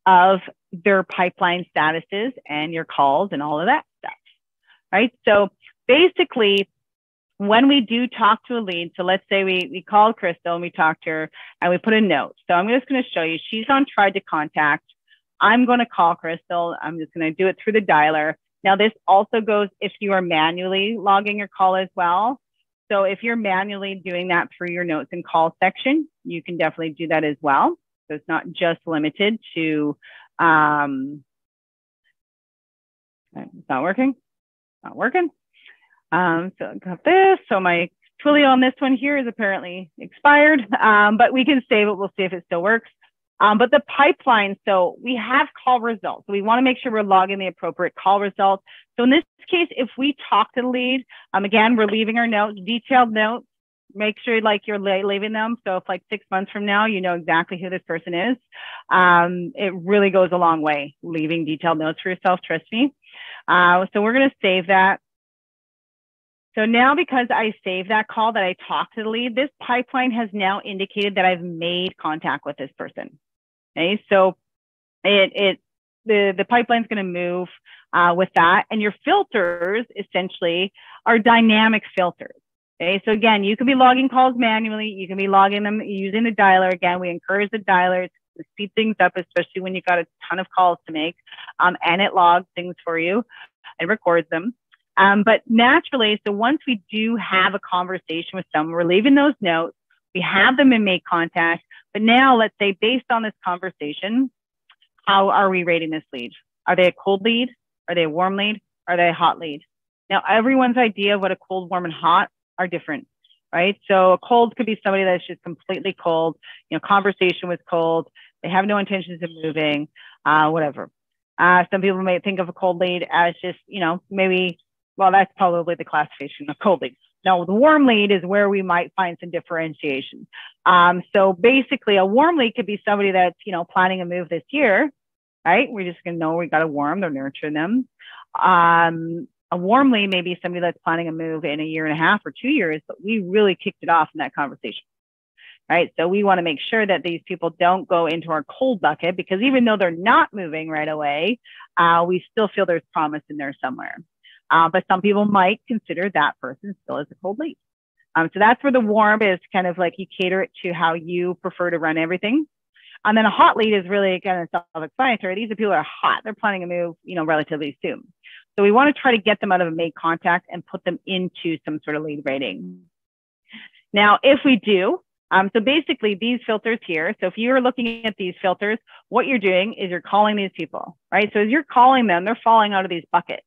of their pipeline statuses and your calls and all of that stuff, right? So basically, when we do talk to a lead, so let's say we called Crystal and we talked to her and we put a note. So I'm just going to show you, she's on tried to contact. I'm going to call Crystal. I'm just going to do it through the dialer. Now, this also goes if you are manually logging your call as well. So if you're manually doing that through your notes and call section, you can definitely do that as well. So it's not just limited to, it's not working. So I got this. So my Twilio on this one here is apparently expired, but we can save it. We'll see if it still works. But the pipeline, so we have call results. So we want to make sure we're logging the appropriate call results. So in this case, if we talk to the lead, again, we're leaving our notes, detailed notes. Make sure like you're leaving them. So if like 6 months from now, you know exactly who this person is. It really goes a long way, leaving detailed notes for yourself, trust me. So we're going to save that. So now because I saved that call that I talked to the lead, this pipeline has now indicated that I've made contact with this person. Okay, so the pipeline's going to move with that, and your filters essentially are dynamic filters. Okay, so again, you can be logging calls manually, you can be logging them using the dialer. Again, we encourage the dialer to speed things up, especially when you've got a ton of calls to make, and it logs things for you and records them. But naturally, so once we do have a conversation with someone, we're leaving those notes, we have them in make contact. But now let's say based on this conversation, how are we rating this lead? Are they a cold lead? Are they a warm lead? Are they a hot lead? Now, everyone's idea of what a cold, warm, and hot are different, right? So a cold could be somebody that's just completely cold, you know, conversation was cold, they have no intentions of moving, whatever. Some people may think of a cold lead as just, you know, maybe, well, that's probably the classification of cold lead. Now, the warm lead is where we might find some differentiation. So basically, a warm lead could be somebody that's, you know, planning a move this year, right? We're just going to know we got a warm, they're nurturing them. A warm lead may be somebody that's planning a move in a year and a half or 2 years, but we really kicked it off in that conversation, right? So we want to make sure that these people don't go into our cold bucket, because even though they're not moving right away, we still feel there's promise in there somewhere. But some people might consider that person still as a cold lead. So that's where the warm is kind of like you cater it to how you prefer to run everything. And then a hot lead is really kind of self-explanatory. These are people that are hot. They're planning a move, you know, relatively soon. So we want to try to get them out of a make contact and put them into some sort of lead rating. Now, if we do, so basically these filters here, so if you're looking at these filters, what you're doing is you're calling these people, right? So as you're calling them, they're falling out of these buckets.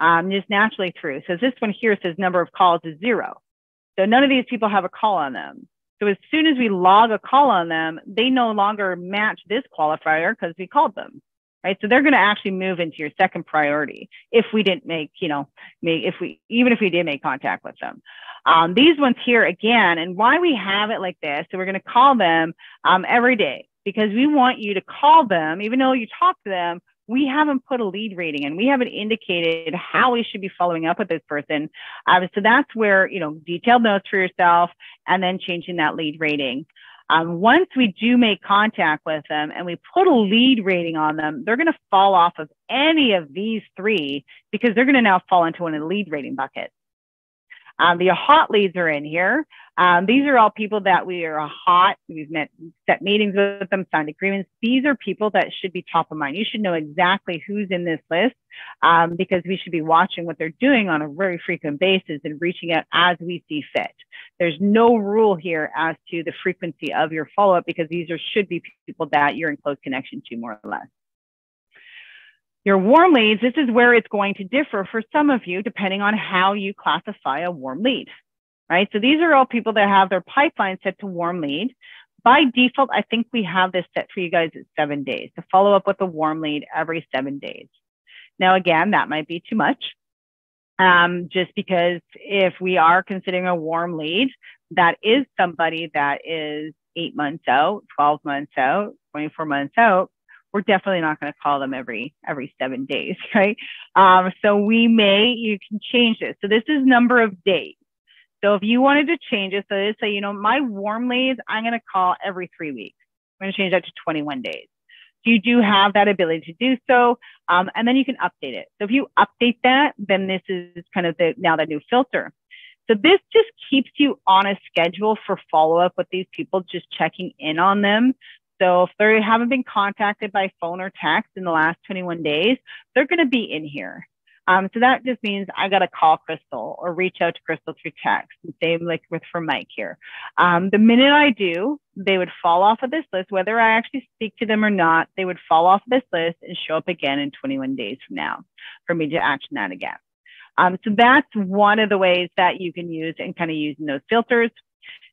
Just naturally through. So this one here says number of calls is 0. So none of these people have a call on them. So as soon as we log a call on them, they no longer match this qualifier because we called them, right? So they're going to actually move into your second priority if we didn't make, you know, even if we did make contact with them. These ones here again, and why we have it like this, so we're going to call them every day, because we want you to call them, even though you talk to them, we haven't put a lead rating and we haven't indicated how we should be following up with this person. So that's where, you know, detailed notes for yourself and then changing that lead rating. Once we do make contact with them and we put a lead rating on them, they're going to fall off of any of these 3 because they're going to now fall into one of the lead rating buckets. The hot leads are in here. These are all people that we are hot. We've set meetings with them, signed agreements. These are people that should be top of mind. You should know exactly who's in this list because we should be watching what they're doing on a very frequent basis and reaching out as we see fit. There's no rule here as to the frequency of your follow-up because these should be people that you're in close connection to, more or less. Your warm leads, this is where it's going to differ for some of you, depending on how you classify a warm lead, right? So these are all people that have their pipeline set to warm lead. By default, I think we have this set for you guys at 7 days to follow up with a warm lead every 7 days. Now, again, that might be too much, just because if we are considering a warm lead, that is somebody that is 8 months out, 12 months out, 24 months out. We're definitely not going to call them every 7 days, right? So you can change this. So this is number of days. So if you wanted to change it, so let's say, you know, my warm leads, I'm going to call every 3 weeks. I'm going to change that to 21 days. So you do have that ability to do so. And then you can update it. So if you update that, then this is kind of now the new filter. So this just keeps you on a schedule for follow-up with these people, just checking in on them. So if they haven't been contacted by phone or text in the last 21 days, they're going to be in here. So that just means I got to call Crystal or reach out to Crystal through text. Same like for Mike here. The minute I do, they would fall off of this list, whether I actually speak to them or not, they would fall off this list and show up again in 21 days from now for me to action that again. So that's one of the ways that you can use and kind of using those filters.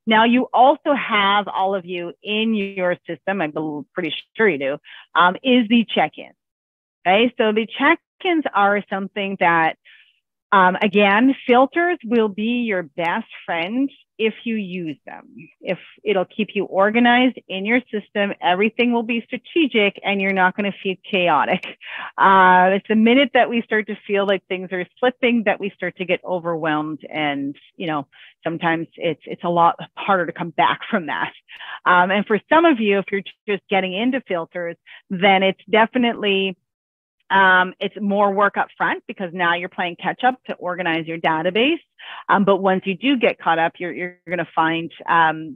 Now, you also have, all of you in your system, I'm pretty sure you do, is the check-in. Okay, so the check-ins are something that, again, filters will be your best friend if you use them. If it'll keep you organized in your system, everything will be strategic and you're not going to feel chaotic. It's the minute that we start to feel like things are slipping that we start to get overwhelmed, and sometimes it's a lot harder to come back from that. And for some of you, if you're just getting into filters, then it's definitely it's more work up front because now you're playing catch up to organize your database. But once you do get caught up, you're going to find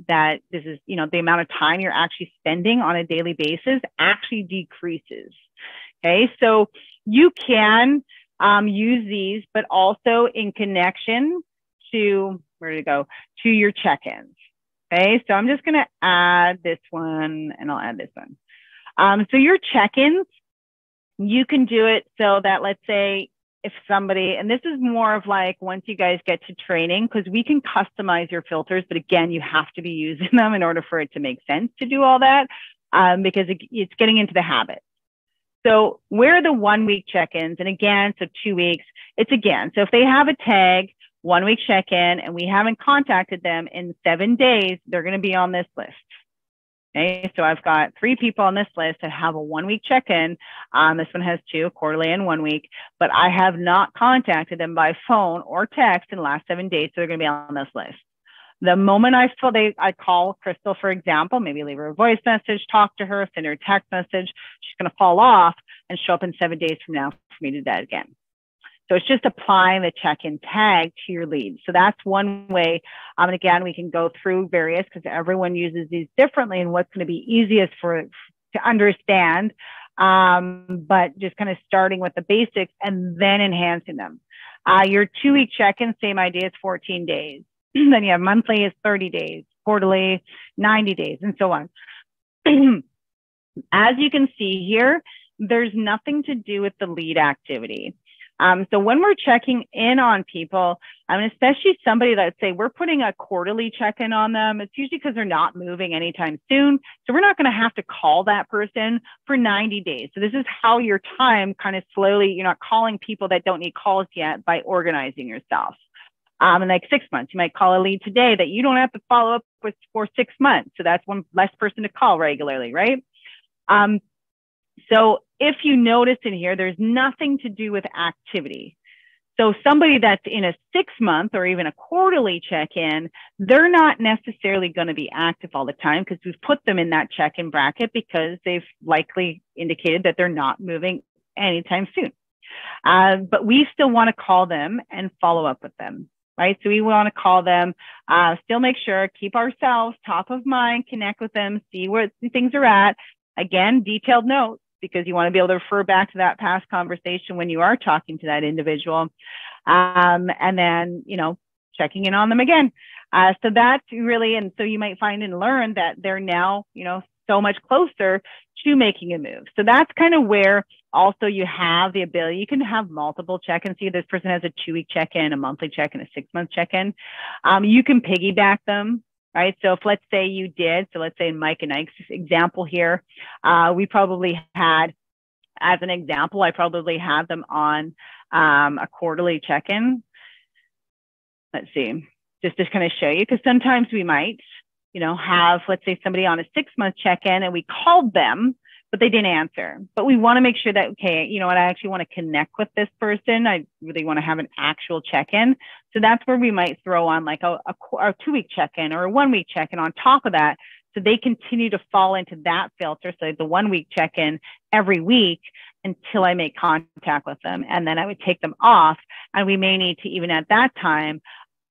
that this is, the amount of time you're actually spending on a daily basis actually decreases. Okay, so you can use these, but also in connection to, to your check-ins. Okay, so I'm just going to add this one and I'll add this one. So your check-ins, you can do it so that, let's say, if somebody, and this is more of like once you guys get to training, because we can customize your filters, but again, you have to be using them in order for it to make sense to do all that, because it's getting into the habit. So where are the 1 week check-ins? And again, so 2 weeks, it's again. So if they have a tag, 1 week check-in, and we haven't contacted them in 7 days, they're going to be on this list. Okay, so I've got 3 people on this list that have a 1 week check-in. This one has 2, quarterly and 1 week, but I have not contacted them by phone or text in the last 7 days, so they're going to be on this list. The moment I call Crystal, for example, maybe leave her a voice message, talk to her, send her a text message, she's going to fall off and show up in 7 days from now for me to do that again. So it's just applying the check-in tag to your lead. So that's one way. And again, we can go through various because everyone uses these differently and what's going to be easiest to understand. But just kind of starting with the basics and then enhancing them. Your 2 week check-in, same idea, is 14 days. Then you have monthly is 30 days, quarterly, 90 days, and so on. As you can see here, there's nothing to do with the lead activity. So when we're checking in on people, especially somebody that, say, we're putting a quarterly check-in on them, it's usually because they're not moving anytime soon. So we're not going to have to call that person for 90 days. So this is how your time kind of slowly, you're not calling people that don't need calls yet by organizing yourself. In like 6 months, you might call a lead today that you don't have to follow up with for 6 months. So that's one less person to call regularly, right? So if you notice in here, there's nothing to do with activity. So somebody that's in a 6 month or even a quarterly check-in, they're not necessarily going to be active all the time because we've put them in that check-in bracket because they've likely indicated that they're not moving anytime soon. But we still want to call them and follow up with them, right? So we want to call them, still make sure, keep ourselves top of mind, connect with them, see where things are at. Again, detailed notes, because you want to be able to refer back to that past conversation when you are talking to that individual. And then, checking in on them again. So that's really, and so you might find and learn that they're now, so much closer to making a move. So that's kind of where also you have the ability, you can have multiple check-ins. See, this person has a 2 week check-in, a monthly check-in, a 6 month check-in. You can piggyback them. Right. So if let's say you did, so let's say in Mike and Ike's example here, we probably had, as an example, I probably had them on a quarterly check-in. Let's see, just to kind of show you, because sometimes we might, have, let's say, somebody on a 6 month check-in and we called them, but they didn't answer. But we want to make sure that, okay, you know what, I actually want to connect with this person. I really want to have an actual check-in. So that's where we might throw on like a 2 week check-in or a 1 week check-in on top of that. So they continue to fall into that filter. So the 1 week check-in every week until I make contact with them. And then I would take them off. And we may need to, even at that time,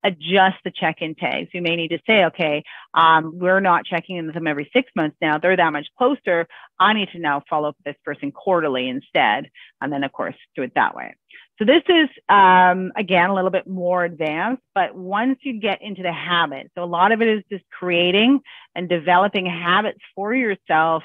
adjust the check-in tags. We may need to say, okay, we're not checking in with them every 6 months now. They're that much closer. I need to now follow up with this person quarterly instead. And then, of course, do it that way. So this is, again, a little bit more advanced, but once you get into the habit, so a lot of it is just creating and developing habits for yourself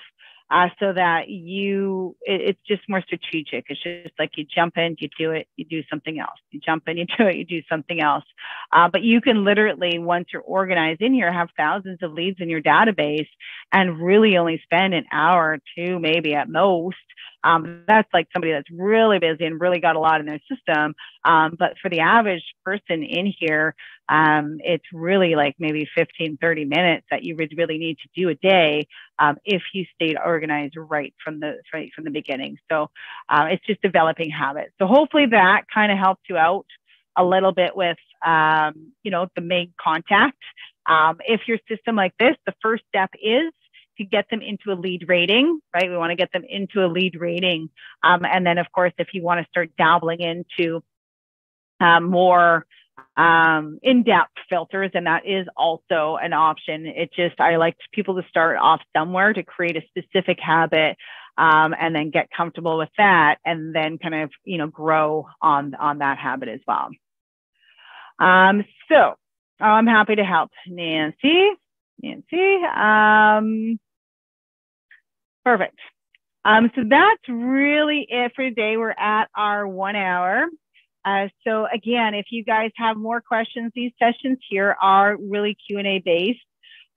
so that it's just more strategic. It's just like you jump in, you do it, you do something else. You jump in, you do it, you do something else. But you can literally, once you're organized in here, have thousands of leads in your database and really only spend an hour or two, maybe at most. That's like somebody that's really busy and really got a lot in their system. But for the average person in here, it's really like maybe 15, 30 minutes that you would really need to do a day if you stayed organized right from the beginning. So it's just developing habits. So hopefully that kind of helps you out a little bit with, the main contact. If your system like this, the first step is to get them into a lead rating, right? We want to get them into a lead rating. And then, of course, if you want to start dabbling into more in-depth filters, and that is also an option. I like people to start off somewhere to create a specific habit, and then get comfortable with that, and then kind of, grow on that habit as well. So I'm happy to help. Nancy. Perfect. So that's really it for today. We're at our 1 hour. So again, if you guys have more questions, these sessions here are really Q&A based.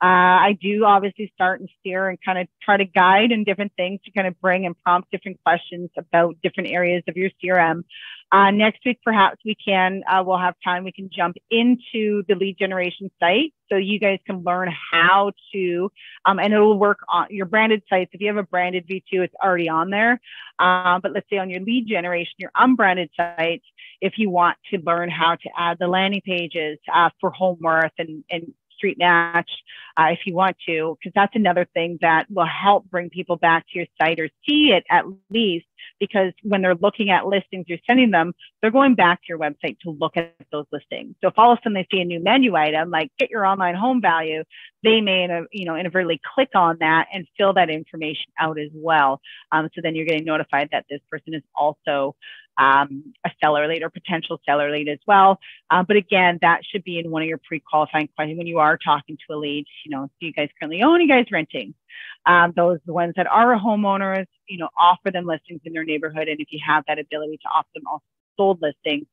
I do obviously start and steer and kind of try to guide in different things to kind of bring and prompt different questions about different areas of your CRM. Next week, perhaps we'll have time, we can jump into the lead generation site so you guys can learn how to, and it will work on your branded sites. If you have a branded V2, it's already on there. But let's say on your lead generation, your unbranded sites, if you want to learn how to add the landing pages for home worth and Street Match, if you want to, because that's another thing that will help bring people back to your site, or see it at least, because when they're looking at listings you're sending them, they're going back to your website to look at those listings. So if all of a sudden they see a new menu item like get your online home value, they may inadvertently click on that and fill that information out as well. So then you're getting notified that this person is also a seller lead or potential seller lead as well. But again, that should be in one of your pre-qualifying questions when you are talking to a lead. Do you guys currently own? You guys renting? Those the ones that are homeowners, offer them listings in their neighborhood. And if you have that ability to offer them also sold listings,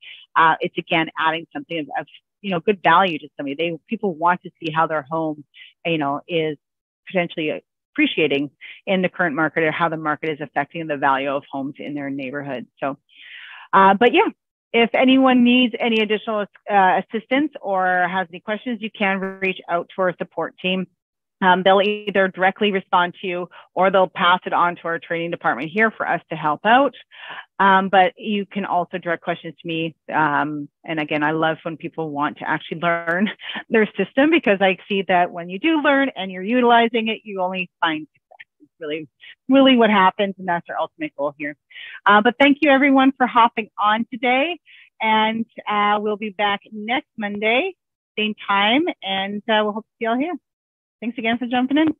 it's again adding something of good value to somebody. People want to see how their home, is potentially appreciating in the current market, or how the market is affecting the value of homes in their neighborhood. So, but yeah, if anyone needs any additional assistance or has any questions, you can reach out to our support team. They'll either directly respond to you, or they'll pass it on to our training department here for us to help out. But you can also direct questions to me. And again, I love when people want to actually learn their system, because I see that when you do learn and you're utilizing it, you only find success. It's really what happens. And that's our ultimate goal here. But thank you everyone for hopping on today. And we'll be back next Monday, same time. And we'll hope to see you all here. Thanks again for jumping in.